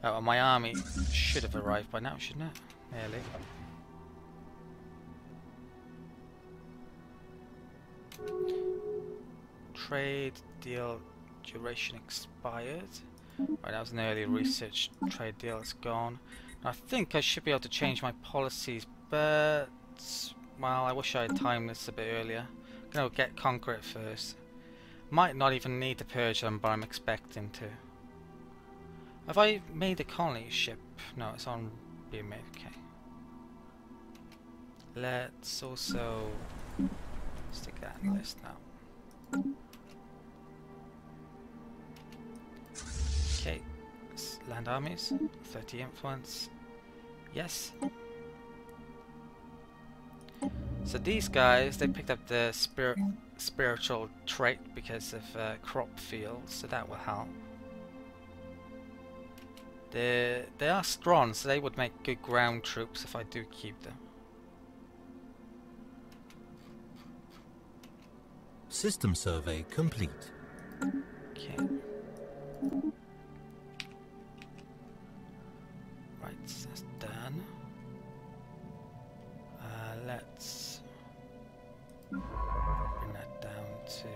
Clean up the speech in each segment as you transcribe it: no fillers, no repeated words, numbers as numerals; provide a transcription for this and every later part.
Oh, and my army should have arrived by now, shouldn't it? Nearly. Trade deal duration expired. Right, that was an early research trade deal. It's gone. I think I should be able to change my policies, but well, I wish I had timed this a bit earlier. I'm gonna get conquer it first. Might not even need to purge them, but I'm expecting to. Have I made a colony ship? No, it's on being made. Okay. Let's also stick that in the list now. Okay, land armies, 30 influence. Yes. So these guys, they picked up the spiritual trait because of crop fields, so that will help. They are strong, so they would make good ground troops if I do keep them. System survey complete. Okay. Right, so that's done. Let's bring that down to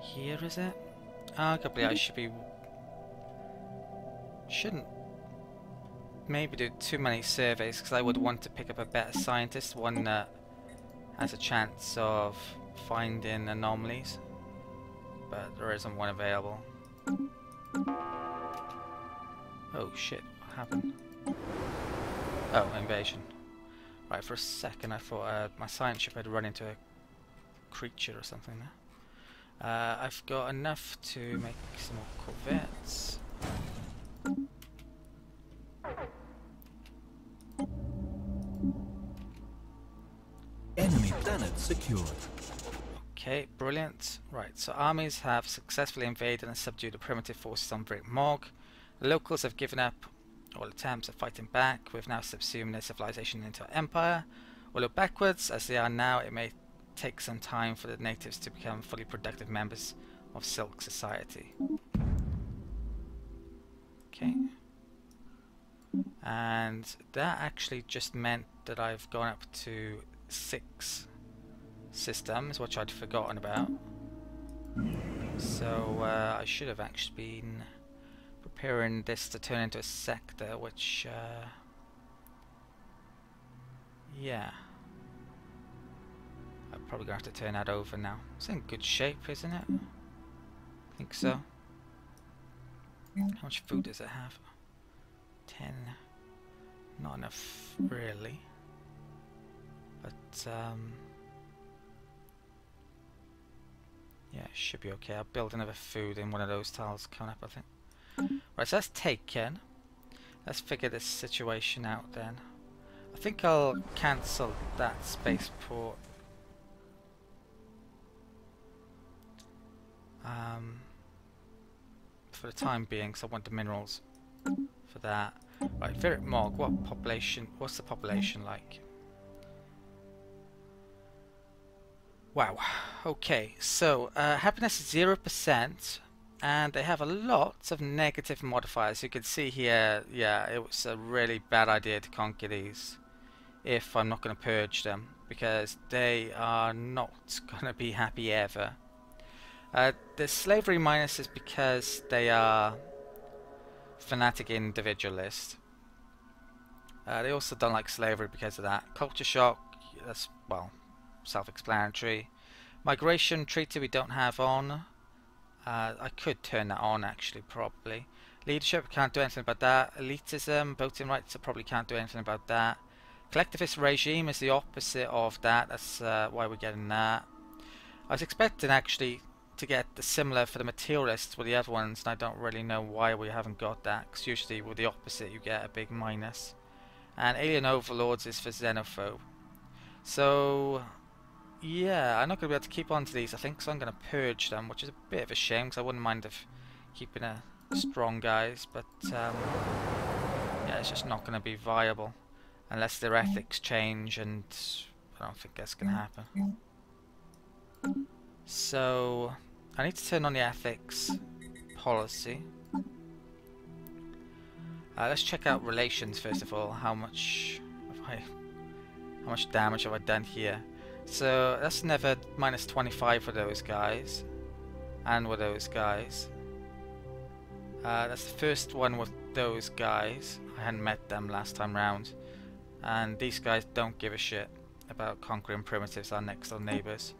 here, is it? Arguably, I shouldn't maybe do too many surveys because I would want to pick up a better scientist, one that has a chance of finding anomalies, but there isn't one available. Oh shit, what happened? Oh, invasion. Right, for a second I thought my science ship had run into a creature or something there. I've got enough to make some more corvettes. Enemy planet secured. Okay, brilliant. Right, so armies have successfully invaded and subdued the primitive forces on Brick Morg. The locals have given up all attempts at fighting back. We've now subsumed their civilization into our empire. Although backwards as they are now, it may take some time for the natives to become fully productive members of Silk Society. Okay. And that actually just meant that I've gone up to 6 systems, which I'd forgotten about. So I should have actually been preparing this to turn into a sector, which yeah, I'm probably gonna have to turn that over now. It's in good shape, isn't it? I think so. How much food does it have? 10. Not enough, really. But yeah, it should be okay. I'll build another food in one of those tiles coming up, I think. Right, so that's taken. Let's figure this situation out then. I think I'll cancel that spaceport. For the time being, because I want the minerals for that. Right, Virit Morg, what's the population like? Wow, okay, so happiness is 0%, and they have a lot of negative modifiers. You can see here, yeah, it was a really bad idea to conquer these if I'm not going to purge them, because they are not going to be happy ever. The slavery minus is because they are fanatic individualist. They also don't like slavery because of that. Culture shock, that's, well, self-explanatory. Migration treaty we don't have on. I could turn that on actually, probably. Leadership, can't do anything about that. Elitism, voting rights, I probably can't do anything about that. Collectivist regime is the opposite of that. That's why we're getting that. I was expecting actually to get the similar for the materialists with the other ones, and I don't really know why we haven't got that, because usually with the opposite you get a big minus. And alien overlords is for xenophobe. So yeah, I'm not going to be able to keep on to these, I think, so I'm going to purge them, which is a bit of a shame, because I wouldn't mind if keeping a strong guys, but yeah, it's just not going to be viable unless their ethics change, and I don't think that's going to happen. So I need to turn on the ethics policy. Let's check out relations first of all. How much damage have I done here? So that's another minus 25 for those guys, and with those guys. That's the first one with those guys. I hadn't met them last time round, and these guys don't give a shit about conquering primitives, our next door neighbours.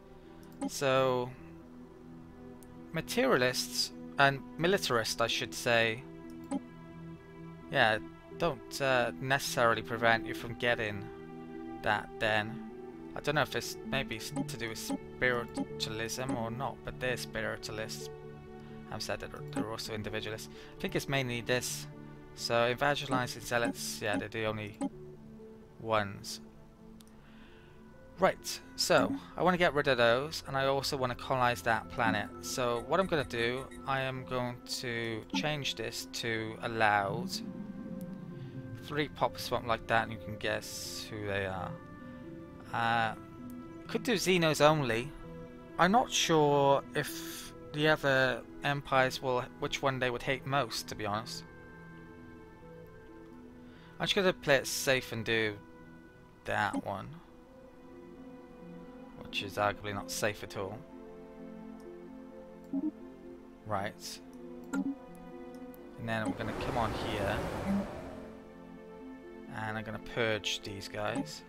So materialists and militarists, I should say, yeah, don't necessarily prevent you from getting that then. I don't know if it's maybe to do with spiritualism or not, but they're spiritualists. I've said that they're also individualists. I think it's mainly this. So evangelizing zealots, yeah, they're the only ones. Right, so I want to get rid of those, and I also want to colonize that planet. So what I'm going to do, I am going to change this to allowed. 3 pop something like that, and you can guess who they are. Could do Xenos only. I'm not sure if the other empires will, which one they would hate most, to be honest. I'm just going to play it safe and do that one, which is arguably not safe at all. Right. And then I'm going to come on here, and I'm going to purge these guys.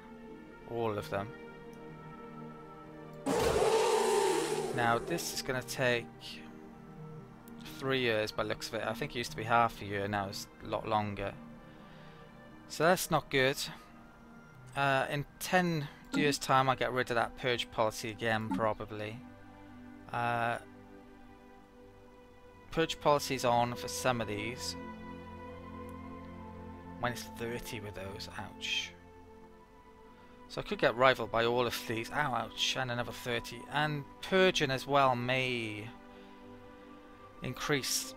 All of them. Now this is going to take 3 years by the looks of it. I think it used to be half a year, now it's a lot longer. So that's not good. In 10 years time I'll get rid of that purge policy again, probably. Purge policy's on for some of these. Minus 30 with those, ouch. So I could get rivaled by all of these. Ow, ouch, and another 30. And purging as well may increase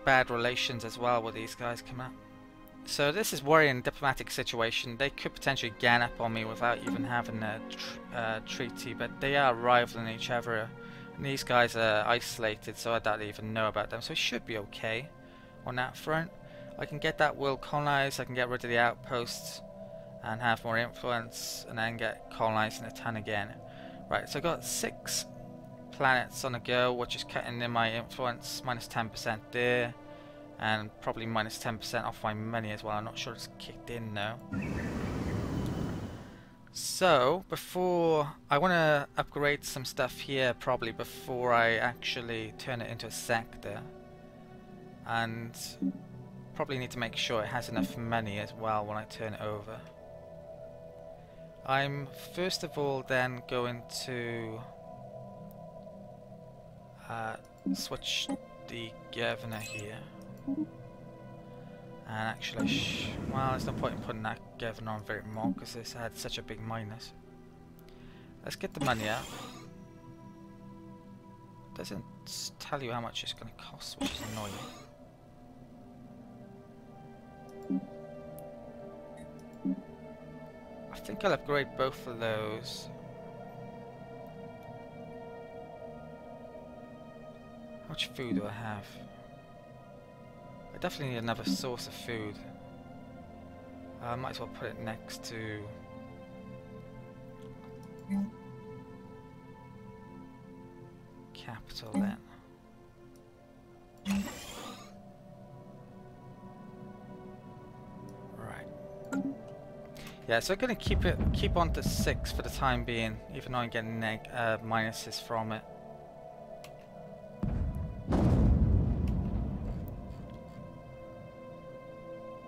bad relations as well with these guys coming up. So this is worrying diplomatic situation. They could potentially gang up on me without even having a treaty, but they are rivaling each other. And these guys are isolated, so I doubt they even know about them. So it should be okay on that front. I can get that world colonized, I can get rid of the outposts and have more influence, and then get colonized in a ton again. Right, so I've got 6 planets on the go, which is cutting in my influence, minus 10% there, and probably minus 10% off my money as well. I'm not sure it's kicked in now. So, before, I want to upgrade some stuff here probably before I actually turn it into a sector, and probably need to make sure it has enough money as well when I turn it over. I'm first of all then going to switch the governor here, and actually well, there's no point in putting that governor on very more because this had such a big minus. Let's get the money up. Doesn't tell you how much it's going to cost, which is annoying. I think I'll upgrade both of those. How much food do I have? I definitely need another source of food. I might as well put it next to capital then. Yeah, so I'm going to keep on to 6 for the time being, even though I'm getting minuses from it.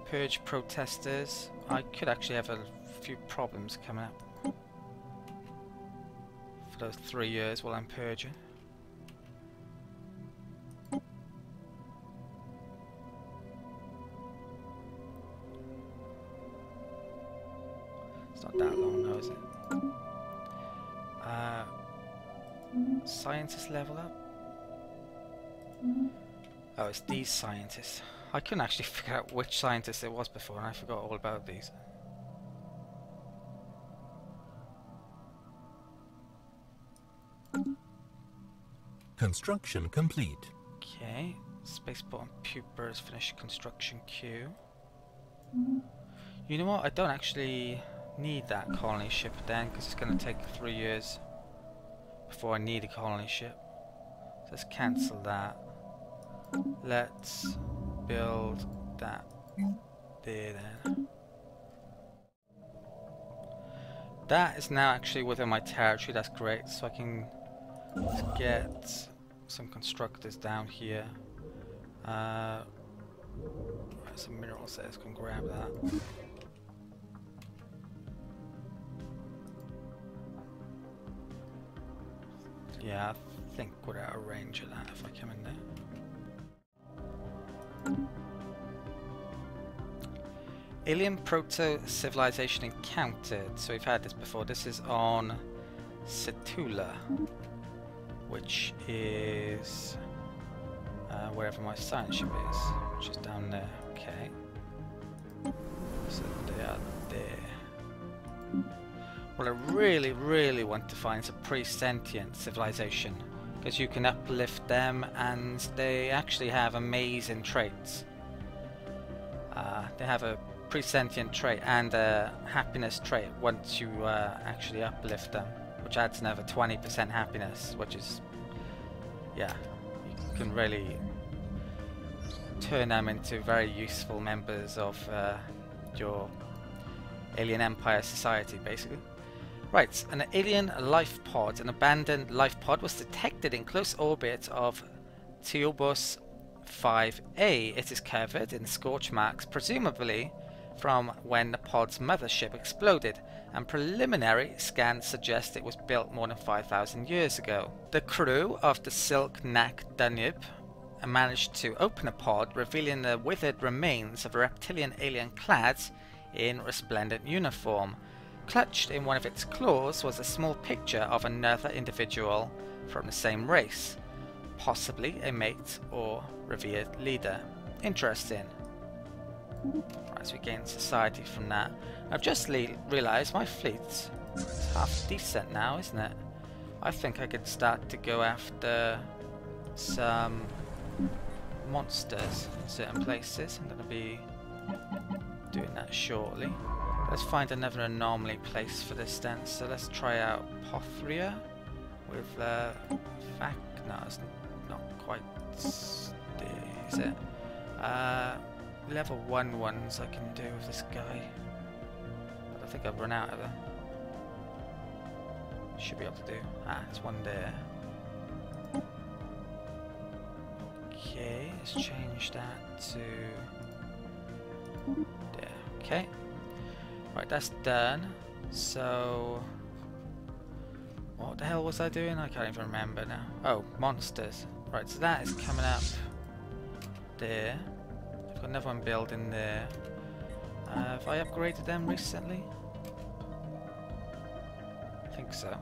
Purge protesters. I could actually have a few problems coming up for those 3 years while I'm purging. It's not that long though, is it? Scientists level up? Oh, it's these scientists. I couldn't actually figure out which scientist it was before, and I forgot all about these. Construction complete. Okay, Spaceport and Pupers finished construction queue. You know what? I don't actually need that colony ship then, because it's going to take 3 years before I need a colony ship. So let's cancel that. Let's build that there then. That is now actually within my territory. That's great. So I can get some constructors down here. There's some minerals there. Let's go and grab that. Yeah, I think we're out of range of that if I come in there. Alien proto-civilization encountered. So we've had this before. This is on Setula, which is wherever my science ship is, which is down there. Okay. So they are there. What I really want to find is a pre-sentient civilization, because you can uplift them and they actually have amazing traits. They have a pre-sentient trait and a happiness trait once you actually uplift them, which adds another 20% happiness, which is, yeah, you can really turn them into very useful members of your alien empire society, basically. Right, an alien life pod, an abandoned life pod, was detected in close orbit of Teobos 5A. It is covered in scorch marks, presumably from when the pod's mothership exploded, and preliminary scans suggest it was built more than 5,000 years ago. The crew of the Silk Nak Danube managed to open a pod, revealing the withered remains of a reptilian alien clad in resplendent uniform. Clutched in one of its claws was a small picture of another individual from the same race, possibly a mate or revered leader. Interesting. Right, so we gain society from that. I've just realised my fleet's half decent now, isn't it? I think I could start to go after some monsters in certain places. I'm going to be doing that shortly. Let's find another anomaly place for this then. So let's try out Pothria with Fac. No, it's not quite there, is it? Level 1 ones I can do with this guy. But I think I've run out of them. Should be able to do. Ah, there's one there. Okay, let's change that to there. Okay. Right, that's done. So what the hell was I doing? I can't even remember now. Oh, monsters. Right, so that is coming up there. I've got another one building there. Have I upgraded them recently? I think so.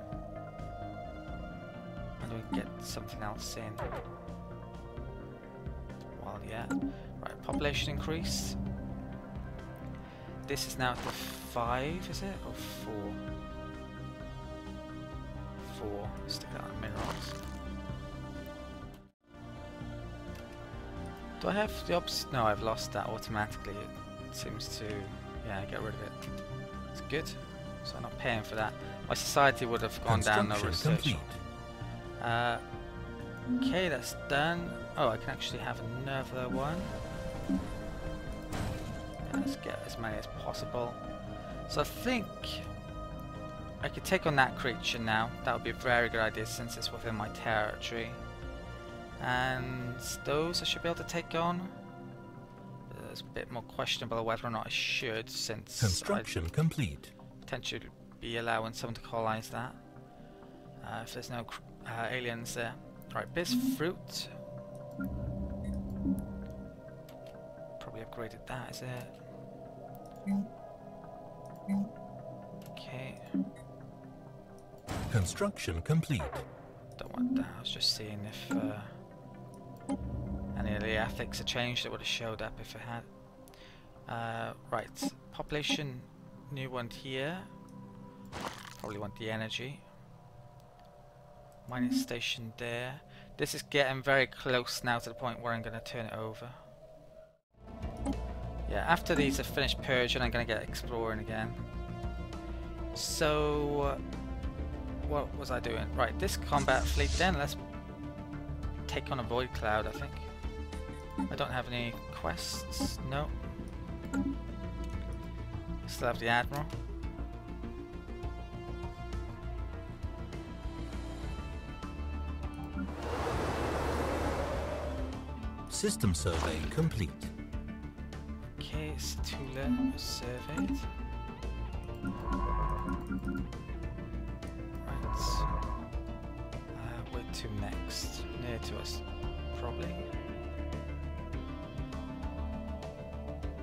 And we get something else in. Well, yeah. Right, population increase. This is now to 5, is it? Or 4? 4. Stick that on minerals. Do I have the opposite? No, I've lost that automatically. It seems to, yeah, get rid of it. It's good. So I'm not paying for that. My society would have gone down no research. Okay, that's done. Oh, I can actually have another one. Let's get as many as possible. So I think I could take on that creature now. That would be a very good idea since it's within my territory. And those I should be able to take on. It's a bit more questionable whether or not I should, since Construction complete. Potentially be allowing someone to colonize that. If there's no aliens there. Right, biz fruit. Probably upgraded that, is it? Okay. Construction complete. Don't want that. I was just seeing if any of the ethics had changed. It would have showed up if it had. Right. Population, new one here. Probably want the energy. Mining station there. This is getting very close now to the point where I'm going to turn it over. Yeah, after these are finished purging, I'm going to get exploring again. So, what was I doing? Right, this combat fleet then, let's take on a void cloud, I think. I don't have any quests, no. Still have the Admiral. System survey complete. Okay, Satula surveyed. Right. Where to next? Near to us, probably.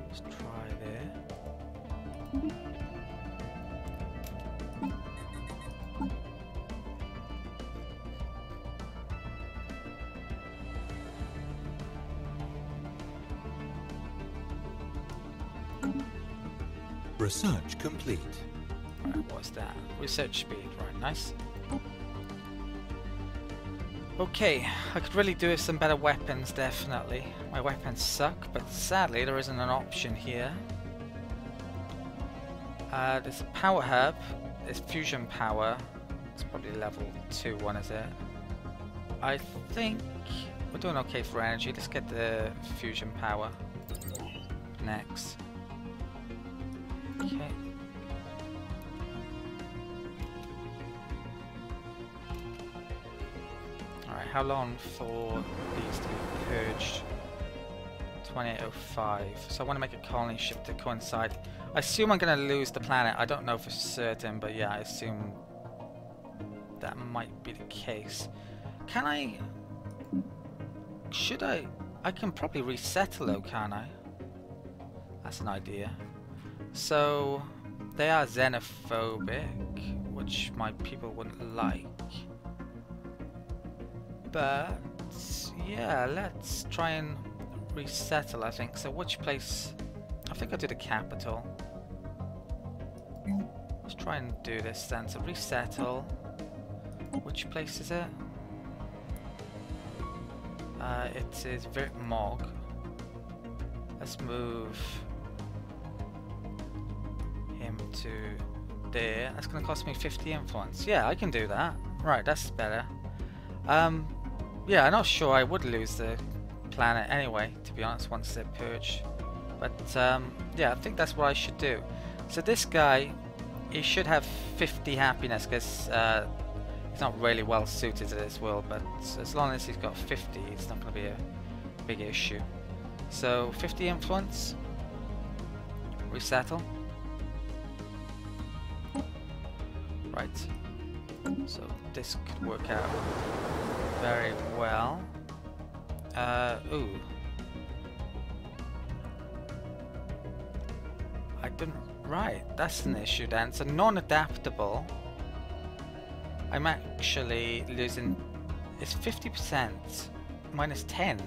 Let's try there. Research complete. Right, what's that? Research speed, right, nice. Okay, I could really do with some better weapons, definitely. My weapons suck, but sadly there isn't an option here. There's a power hub, there's fusion power. It's probably level 2 one, is it? I think we're doing okay for energy. Let's get the fusion power next. Okay. Alright, how long for these to be purged? 2805. So I want to make a colony ship to coincide. I assume I'm going to lose the planet. I don't know for certain, but yeah, I assume that might be the case. Can I... Should I... I can probably resettle though, can't I? That's an idea. So, they are xenophobic, which my people wouldn't like. But, yeah, let's try and resettle, I think. So which place? I think I'll do the capital. Let's try and do this then. So resettle. Which place is it? It is Mog. Let's move him to there. That's going to cost me 50 influence. Yeah, I can do that. Right, that's better. Yeah, I'm not sure I would lose the planet anyway, to be honest, once they're purged. But yeah, I think that's what I should do. So this guy, he should have 50 happiness because he's not really well suited to this world, but as long as he's got 50, it's not going to be a big issue. So 50 influence, resettle. Right, so this could work out very well. Ooh. I didn't... Right, that's an issue then. So non-adaptable. I'm actually losing... It's 50% minus 10.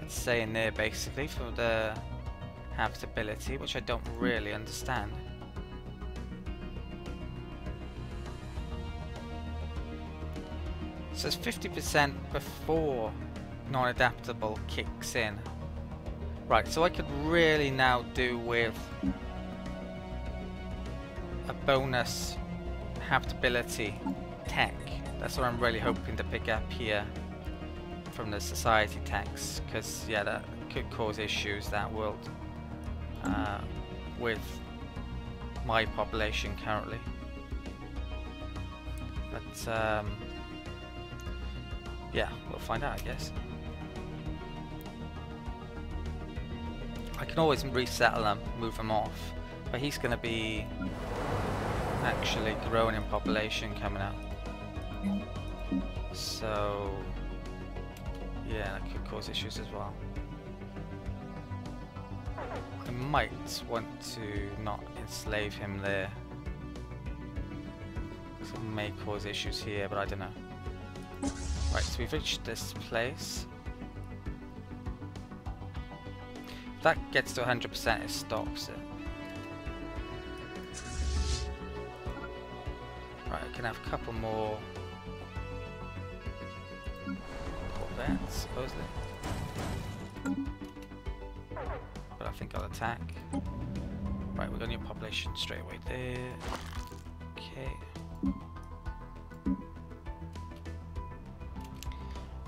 It's saying there basically for the habitability, which I don't really understand. So it's 50% before non-adaptable kicks in. Right, so I could really now do with a bonus habitability tech. That's what I'm really hoping to pick up here from the society tax, because yeah, that could cause issues, that world, with my population currently. But yeah, we'll find out, I guess. I can always resettle him, move him off, but he's going to be actually growing in population coming up. So yeah, that could cause issues as well. I might want to not enslave him there. So it may cause issues here, but I don't know. Right, so we've reached this place. If that gets to 100%, it stops it. Right, I can have a couple more corvettes, supposedly. But I think I'll attack. Right, we're going to need population straight away there. Okay.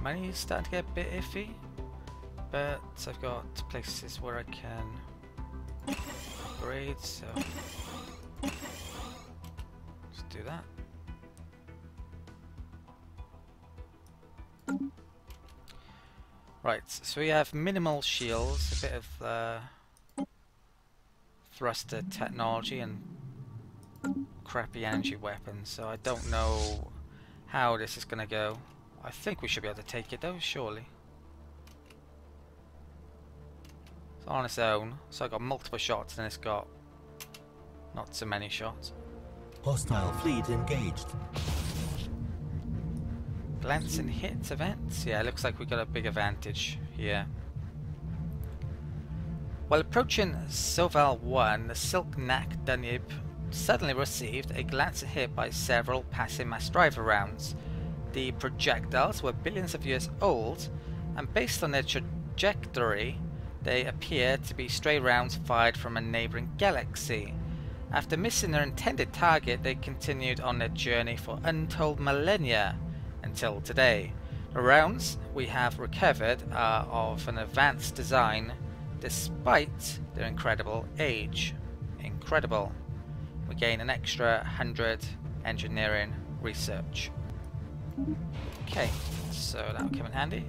Money's starting to get a bit iffy, but I've got places where I can upgrade, so let's do that. Right, so we have minimal shields, a bit of thruster technology and crappy energy weapons, so I don't know how this is going to go. I think we should be able to take it though, surely. It's on its own, so I got multiple shots and it's got not so many shots. Hostile fleet engaged. Glance and hit events? Yeah, it looks like we got a big advantage here. While approaching Soval 1, the Silk-Nack Dunib suddenly received a glance and hit by several passive mass driver rounds. The projectiles were billions of years old, and based on their trajectory, they appeared to be stray rounds fired from a neighbouring galaxy. After missing their intended target, they continued on their journey for untold millennia, until today. The rounds we have recovered are of an advanced design, despite their incredible age. Incredible. We gain an extra 100 engineering research. Okay, so that will come in handy.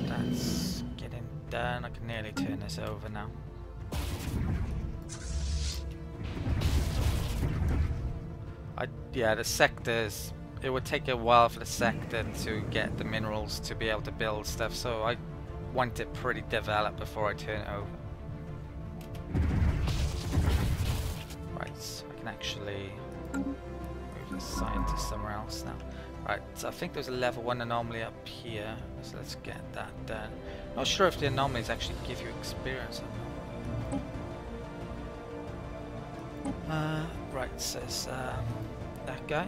That's getting done. I can nearly turn this over now. Yeah, the sectors, it would take a while for the sector to get the minerals to be able to build stuff, so I want it pretty developed before I turn it over. Right, so I can actually move this scientist somewhere else now. Right, so I think there's a level 1 anomaly up here, so let's get that done. Not sure if the anomalies actually give you experience or not. Right, so it's that guy.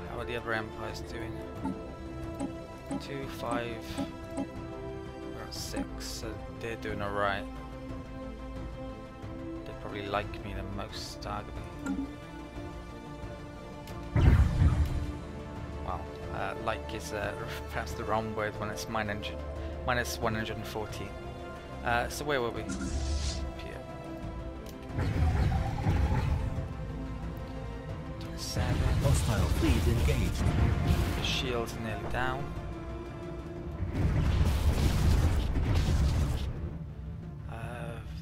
How are the other empires doing? 2, 5, we're at 6, so they're doing alright. They probably like me the most, arguably. Well, like is perhaps the wrong word when it's minus 114. So where were we? Here. 27. Hostile fleet engaged. The shield's nearly down.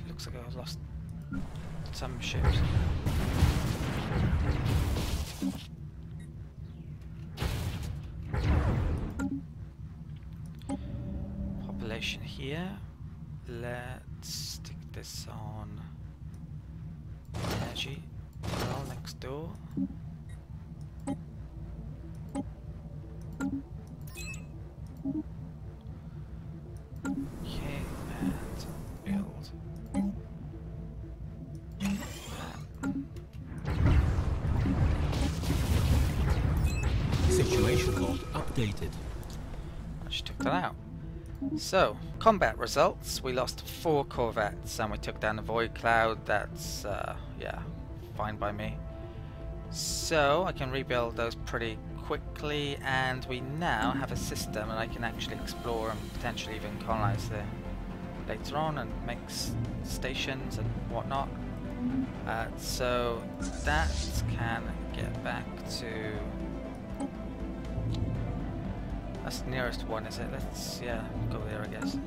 Looks like I've lost some ships. Population here. Let's stick this on energy. Well, next door. Okay, and build. Situation log updated. I just took that out. So, combat results. We lost 4 corvettes and we took down the Void Cloud. That's, yeah, fine by me. So, I can rebuild those pretty quickly, and we now have a system and I can actually explore and potentially even colonize there later on and make stations and whatnot. So, that can get back to... That's the nearest one, is it? Let's, yeah, go there, I guess.